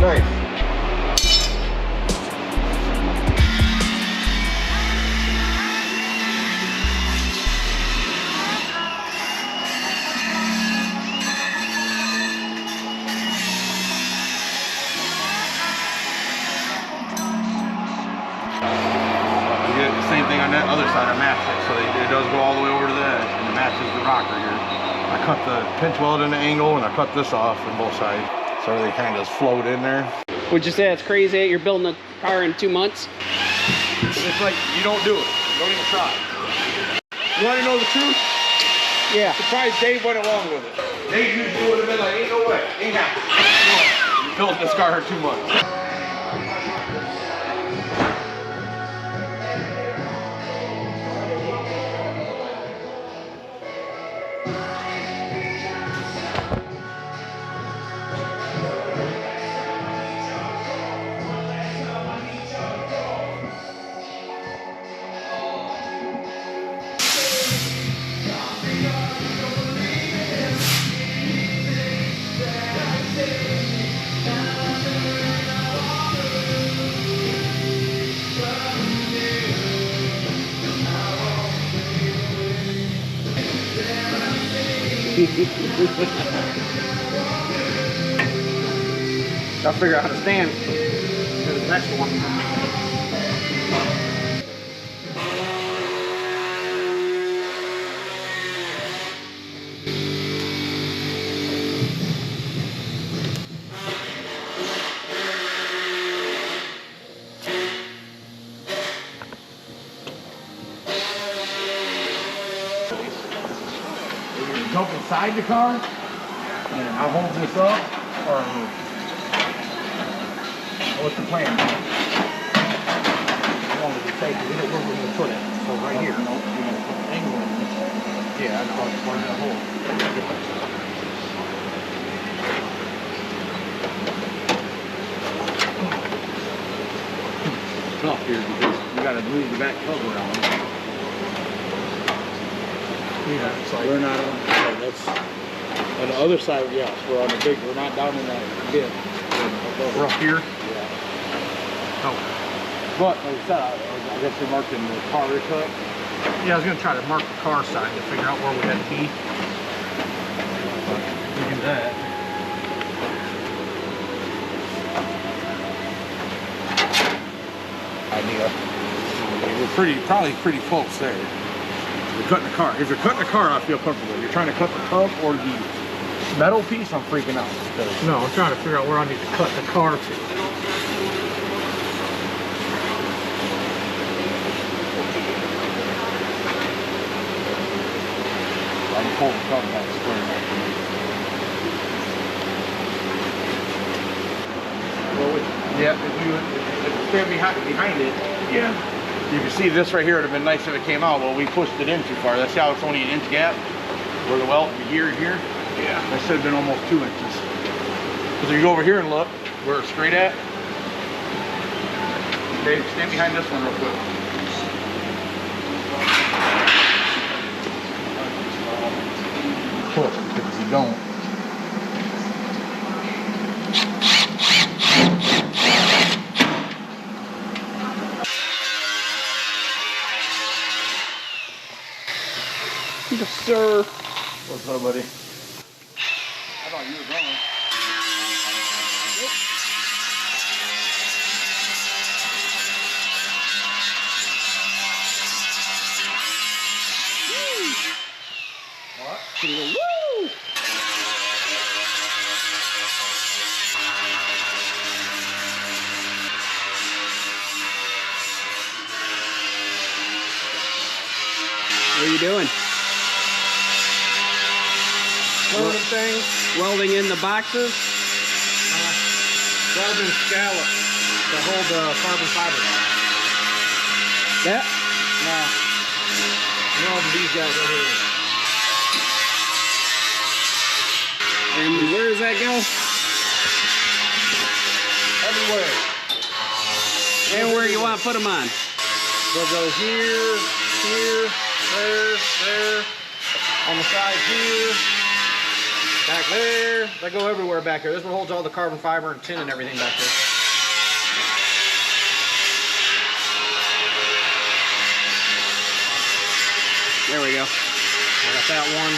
nice. Same thing on that other side, I matched it, so it does go all the way over to the edge, and it matches the rocker here. I cut the pinch weld in the angle, and I cut this off on both sides, so they kind of float in there. Would you say that's crazy? You're building a car in 2 months? It's like, you don't do it. Don't even try. You want to know the truth? Yeah. Surprised Dave went along with it. Dave usually would have been like, ain't no way, ain't happening. You built this car in 2 months. Gotta figure out how to stand to the next one. Jump inside the car, and I'll hold this up, or what's the plan? How long does it take? We don't know where we're going to put it. So right here, no, we're going to put the angle in. Yeah, I know it's part of that hole. It's tough here because you got to move the back cover around. Yeah, it's like we're not on. Yeah, that's on the other side. Yes, we're on the big. We're not down in that bit. We're up here. Yeah. Oh. But like I said, I guess they marked in the car cut. Yeah, I was gonna try to mark the car side to figure out where we had to be. But we do that. Idea. We're probably pretty close there. You're cutting the car. If you're cutting the car, I feel comfortable. If you're trying to cut the tub or the metal piece, I'm freaking out. No, I'm trying to figure out where I need to cut the car to. I'm pulling the cover back square. Well, yeah, if you stand behind it, yeah. You can see this right here would have been nice if it came out. Well, we pushed it in too far. That's how it's only an inch gap. Where the welt would be here and here. Yeah. That should have been almost 2 inches. Because if you go over here and look where it's straight at. Okay, stand behind this one real quick. Push, because if you don't. Yes, sir. What's up, buddy? I thought you were going. What? Woo! What are you doing? Welding things. Welding in the boxes? Carbon scallop to hold the carbon fiber. That? No. Welding these guys right here. And where does that go? Everywhere. And where you want to put them on? They'll go here, here, there, on the side here. Back there. They go everywhere back here. This one holds all the carbon fiber and tin and everything back there. There we go. I got that one.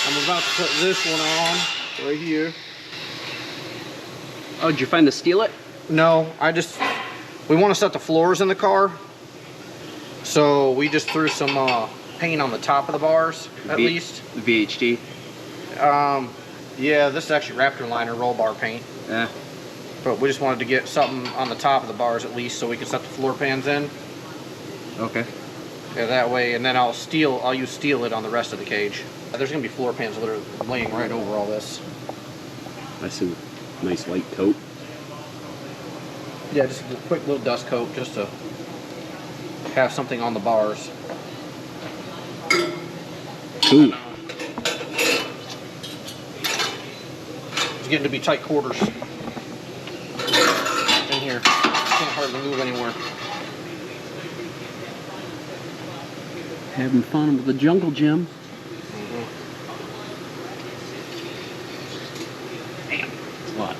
I'm about to put this one on right here. Oh, did you find the steelette? No, we want to set the floors in the car. So we just threw some paint on the top of the bars, at least. VHD? Yeah, this is actually Raptor liner roll bar paint. Yeah. But we just wanted to get something on the top of the bars at least so we can set the floor pans in. Okay. Yeah, that way, and then I'll use steel it on the rest of the cage. There's gonna be floor pans that are laying right over all this. I see. Nice light coat. Yeah, just a quick little dust coat just to have something on the bars. Ooh. It's getting to be tight quarters in here. Can't hardly move anywhere. Having fun with the jungle gym. Damn, it's a lot.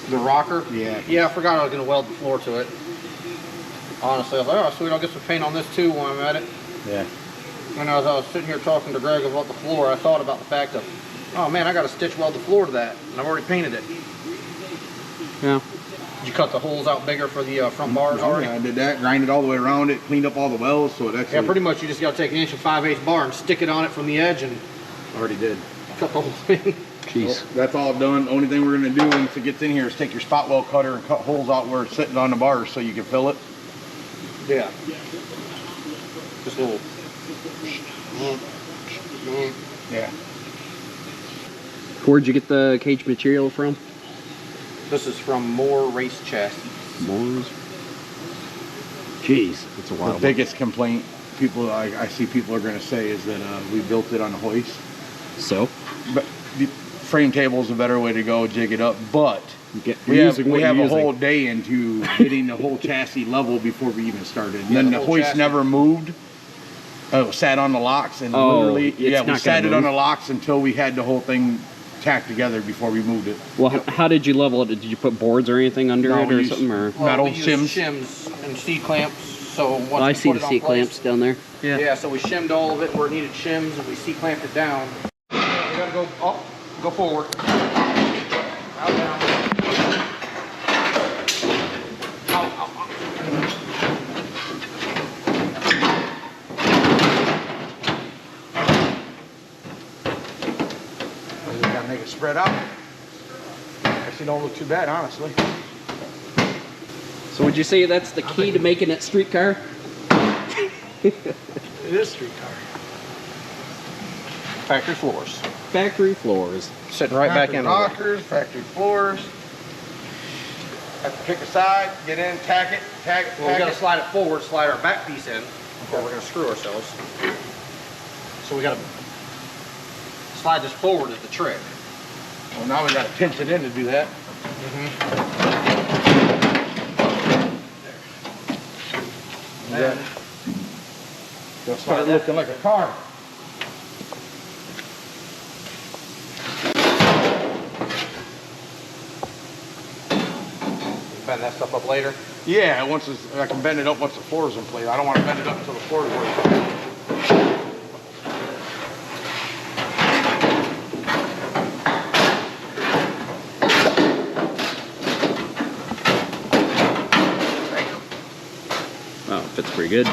The rocker? Yeah. Yeah, I forgot I was going to weld the floor to it. Honestly, I was like, oh, sweet, I'll get some paint on this too when I'm at it. Yeah. And as I was sitting here talking to Greg about the floor, I thought about the fact of, oh man, I got to stitch weld the floor to that. And I've already painted it. Yeah. Did you cut the holes out bigger for the front bars already? Yeah, I did that, grinded all the way around it, cleaned up all the welds, so that's Yeah, pretty much you just got to take an 1 5/8 bar and stick it on it from the edge and already did. cut the whole thing. Jeez. Well, that's all done. Only thing we're gonna do once it gets in here is take your spot weld cutter and cut holes out where it's sitting on the bars so you can fill it. Yeah. Just a little. Yeah. Where'd you get the cage material from? This is from Moore Race Chassis. Moore's. Jeez, that's a The wild one. biggest complaint I see people are gonna say is that we built it on a hoist. So? But the frame table is a better way to go, jig it up. But we have a whole day into getting the whole chassis level before we even started. And then the hoist chassis never moved. It sat on the locks and literally, we sat it on the locks until we had the whole thing tacked together before we moved it. Well, how did you level it? Did you put boards or anything under it or something? Or? Metal we use shims and C-clamps. So once I we see put the it on C-clamps down there. Yeah, so we shimmed all of it where it needed shims and we C-clamped it down. We gotta go up, go forward. Out, down. Out, out, out. We gotta make it spread out. Actually, don't look too bad, honestly. So would you say that's the key to making it streetcar? It is streetcar. Factory floors. Factory floors. Sitting right back in. Rockers, factory floors. Have to pick a side, get in, tack it, Well, we gotta slide it forward, slide our back piece in, or we're gonna screw ourselves. So we gotta slide this forward is the trick. Well, now we gotta pinch it in to do that. Then It'll start looking like a car. bend that stuff up later. Yeah, I can bend it up once the floor is in place. I don't want to bend it up until the floor is working. Wow, fits pretty good.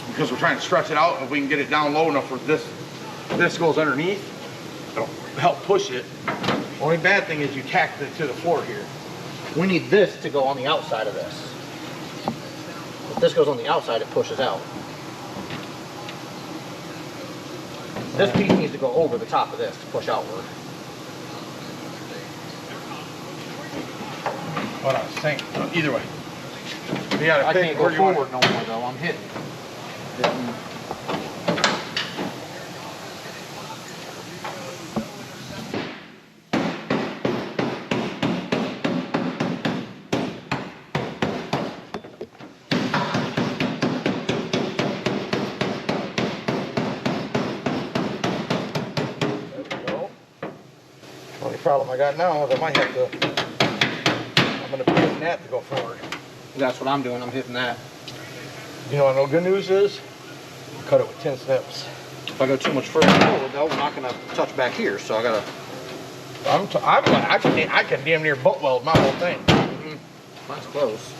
Because we're trying to stretch it out, and if we can get it down low enough where this goes underneath, it'll help push it. Only bad thing is you tacked it to the floor here. We need this to go on the outside of this. If this goes on the outside, it pushes out. This piece needs to go over the top of this to push outward. What I was saying, either way. You gotta I pick can't go where you want. forward no more though, I'm hitting. only problem I got now is I might have to, I'm gonna be hitting that to go forward. That's what I'm doing, I'm hitting that. You know what no good news is? Cut it with 10 snips. If I go too much further forward though, we're not gonna touch back here, so I gotta... I can damn near butt weld my whole thing. That's close.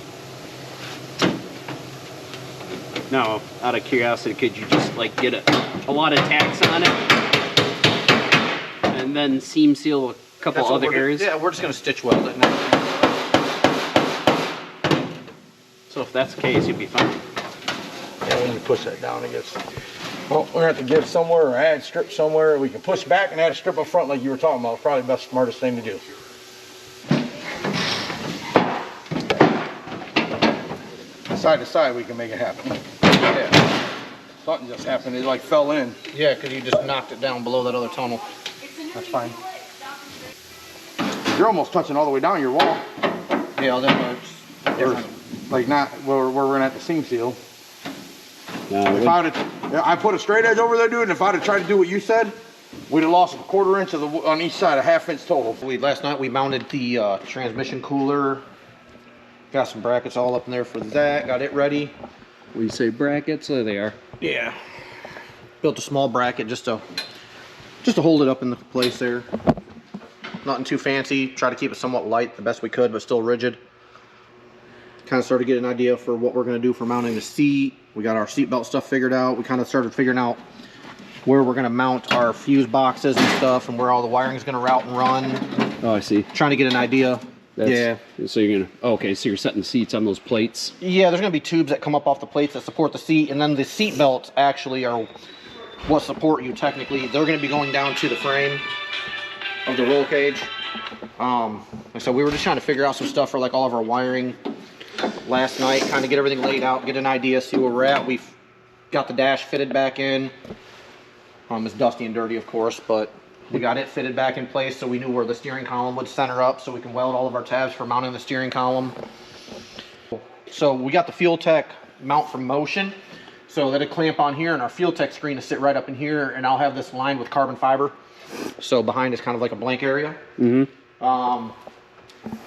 No, out of curiosity, could you just like get a lot of tacks on it and then seam seal a couple That's what other we're- areas? Yeah, we're just gonna stitch weld it now. So if that's the case, you'd be fine. Yeah, when you push that down, it gets... Well, we're gonna have to give somewhere or add strip somewhere. We can push back and add a strip up front like you were talking about. Probably the best, smartest thing to do. Side to side, we can make it happen. Yeah, Something just happened. It like fell in. yeah, because you just knocked it down below that other tunnel. That's fine. You're almost touching all the way down your wall. Yeah, that works. Like not where we're gonna have to seam seal. No, If I put a straight edge over there, dude, and if I'd have tried to do what you said, we'd have lost a 1/4 inch of on each side, a 1/2 inch total. Last night we mounted the transmission cooler. Got some brackets all up in there for that. Got it ready. when you say brackets, there they are. Yeah. Built a small bracket just to hold it up in the place there. Nothing too fancy. Try to keep it somewhat light the best we could, but still rigid. Kind of started getting an idea for what we're going to do for mounting the seat. We got our seatbelt stuff figured out. We kind of started figuring out where we're going to mount our fuse boxes and stuff, and where all the wiring is going to route and run. Oh, I see. Trying to get an idea. Yeah. So you're gonna. Oh, okay, so you're setting the seats on those plates. Yeah, there's going to be tubes that come up off the plates that support the seat, and then the seat belts actually are what support you technically. They're going to be going down to the frame of the roll cage. And so we were just trying to figure out some stuff for like all of our wiring last night, kind of get everything laid out, get an idea, see where we're at. We've got the dash fitted back in. It's dusty and dirty, of course, but we got it fitted back in place, so we knew where the steering column would center up, so we can weld all of our tabs for mounting the steering column. So we got the Fuel Tech mount from Motion, so that'll clamp on here, and our Fuel Tech screen to sit right up in here, and I'll have this lined with carbon fiber. So behind is kind of like a blank area. Mm-hmm.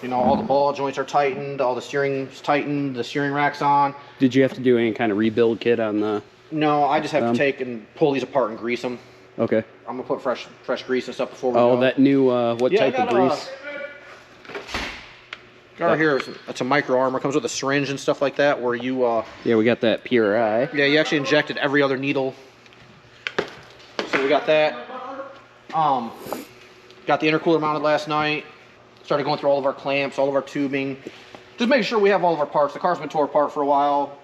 You know, all the ball joints are tightened, all the steering's tightened, the steering rack's on. Did you have to do any kind of rebuild kit on the? No, I just have to take and pull these apart and grease them. Okay. I'm gonna put fresh grease and stuff before we go. Oh, that new what type of grease? Got right here. It's a micro armor. Comes with a syringe and stuff like that. Where you Yeah, we got that PRI. yeah, you actually injected every other needle. So we got that. Got the intercooler mounted last night. Started going through all of our clamps, all of our tubing. Just making sure we have all of our parts. The car's been tore apart for a while.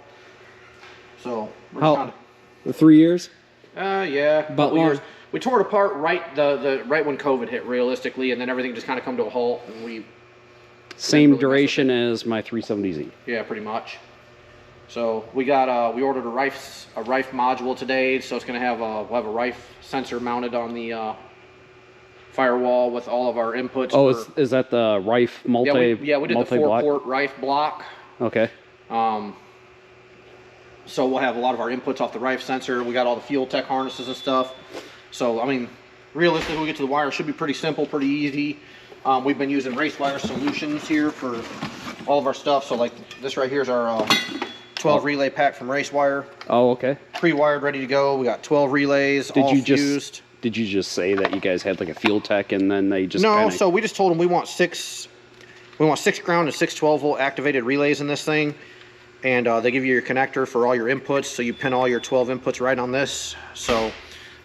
So we're just How? 3 years? yeah, About couple long. years. We tore it apart right right when COVID hit, realistically, and then everything just kind of come to a halt. And we Same really duration as my 370Z. yeah, pretty much. So we got we ordered a Rife module today, so it's gonna have we'll have a Rife sensor mounted on the firewall with all of our inputs. Oh, for, is that the Rife multi? we did the multi-block? 4-port Rife block. Okay. So we'll have a lot of our inputs off the Rife sensor. We got all the Fuel Tech harnesses and stuff. So, I mean, realistically, when we get to the wire, it should be pretty simple, pretty easy. We've been using race wire solutions here for all of our stuff. So, like, this right here is our 12 relay pack from Race Wire. Oh, okay. Pre-wired, ready to go. We got 12 relays, all fused. Did you just say that you guys had like a Fuel Tech and then they just No, kinda... so we just told them we want six ground and 6 12-volt activated relays in this thing. And they give you your connector for all your inputs, so you pin all your 12 inputs right on this. So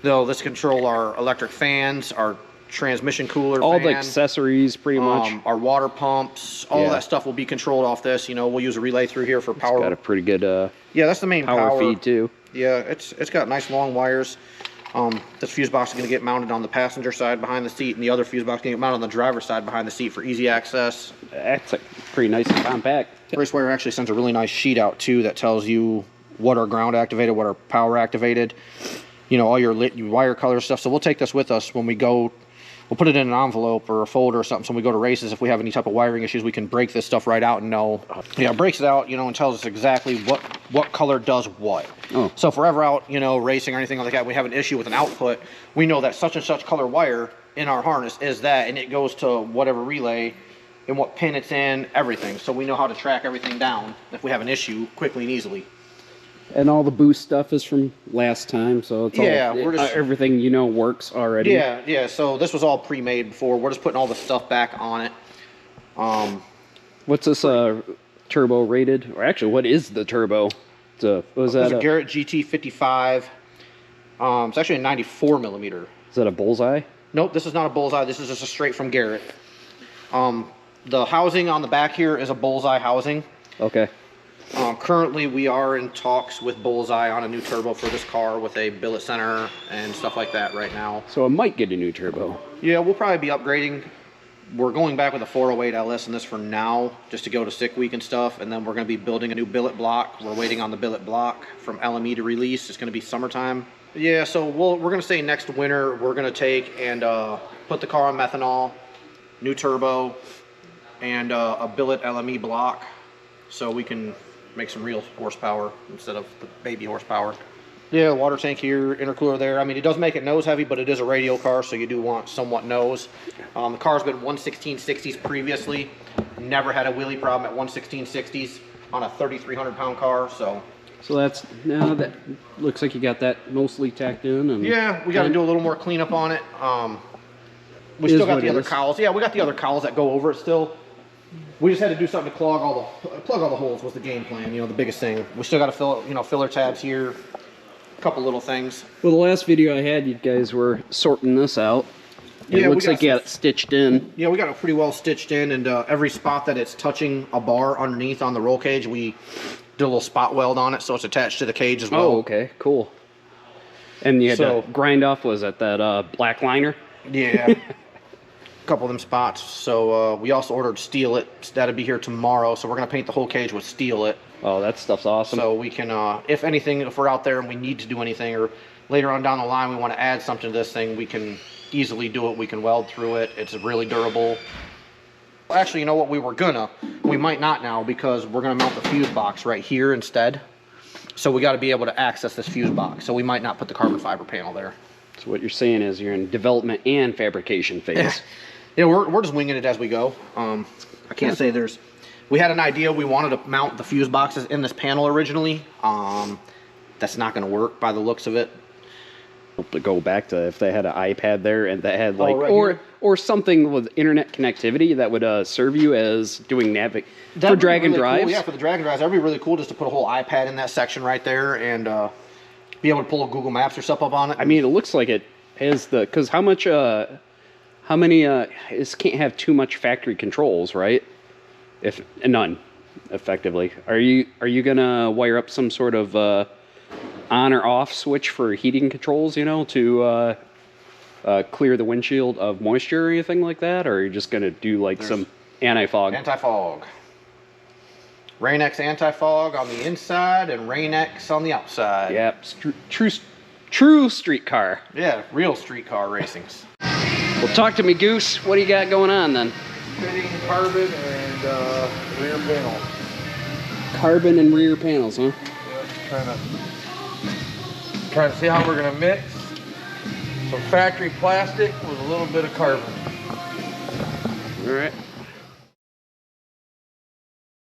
this control our electric fans, our transmission cooler all fan, the accessories pretty much. our water pumps, all that stuff will be controlled off this. You know, we'll use a relay through here for power. It's got a pretty good yeah, that's the main power feed too. Yeah, it's got nice long wires. This fuse box is going to get mounted on the passenger side behind the seat, and the other fuse box is going to get mounted on the driver's side behind the seat for easy access. That's pretty nice and compact. Racewire actually sends a really nice sheet out too that tells you what are ground activated, what are power activated. You know, all your lit wire color stuff. So we'll take this with us when we go we'll put it in an envelope or a folder or something. So when we go to races, if we have any type of wiring issues, we can break this stuff right out and know. Yeah, it breaks it out, you know, and tells us exactly what color does what. Oh. So if we're ever out, you know, racing or anything like that, we have an issue with an output, we know that such and such color wire in our harness is that, and it goes to whatever relay and what pin it's in, everything. So we know how to track everything down if we have an issue quickly and easily. And all the boost stuff is from last time, so it's Yeah, all, we're just- everything you know works already. Yeah, so this was all pre-made before. We're just putting all the stuff back on it. What's this turbo rated? Or actually, what is the turbo? It's a, what was that? It's a Garrett GT55. It's actually a 94 millimeter. Is that a bullseye? Nope, this is not a bullseye. This is just a straight from Garrett. The housing on the back here is a bullseye housing. Okay. Currently, we are in talks with Bullseye on a new turbo for this car with a billet center and stuff like that right now. So it might get a new turbo. Yeah, we'll probably be upgrading. We're going back with a 408 LS in this for now, just to go to sick week and stuff, and then we're going to be building a new billet block. We're waiting on the billet block from LME to release. It's going to be summertime. Yeah, so we're going to say next winter we're going to take and put the car on methanol, new turbo, and a billet LME block, so we can make some real horsepower instead of the baby horsepower. Yeah, water tank here, intercooler there. I mean, it does make it nose heavy, but it is a radial car, so you do want somewhat nose. The car's been 11660s previously. Never had a wheelie problem at 11660s on a 3,300 pound car, so. So that's, now that looks like you got that mostly tacked in. And yeah, we got to do a little more cleanup on it. We still got the other cowls. Yeah, we got the other cowls that go over it still. We just had to do something to plug all the holes was the game plan, you know, the biggest thing. We still got to fill, you know, filler tabs here, a couple little things. Well, the last video I had, you guys were sorting this out. It looks like you got it stitched in. Yeah, we got it pretty well stitched in, and every spot that it's touching a bar underneath on the roll cage, we did a little spot weld on it, so it's attached to the cage as well. Oh, okay, cool. And you had to grind off, was it that black liner? Yeah. A couple of them spots. So we also ordered Steelit. That'll be here tomorrow, so we're going to paint the whole cage with Steelit. Oh, that stuff's awesome. So we can, if anything, if we're out there and we need to do anything, or later on down the line we want to add something to this thing, we can easily do it. We can weld through it. It's really durable. Actually, you know what, we might not now, because we're going to mount the fuse box right here instead. So we got to be able to access this fuse box, so we might not put the carbon fiber panel there. So what you're saying is you're in development and fabrication phase. Yeah, we're just winging it as we go. I can't say we had an idea. We wanted to mount the fuse boxes in this panel originally. That's not going to work by the looks of it. To go back to if they had an iPad there and that had like, right or something with internet connectivity that would serve you as doing for drag and drives. Cool. Yeah, for the drag and drives, that'd be really cool just to put a whole iPad in that section right there and be able to pull Google Maps or stuff up on it. I mean, it looks like it has because how many this can't have too much factory controls, right? If none, effectively. Are you gonna wire up some sort of on or off switch for heating controls, you know, to clear the windshield of moisture or anything like that, or are you just gonna do like some anti-fog? Anti-fog. Rain-X anti-fog on the inside and Rain-X on the outside. Yep, true street car. Yeah, real street car racings. Well, talk to me, Goose. What do you got going on then? Fitting carbon and rear panel. Carbon and rear panels, huh? Yeah, trying to see how we're gonna mix some factory plastic with a little bit of carbon. All right.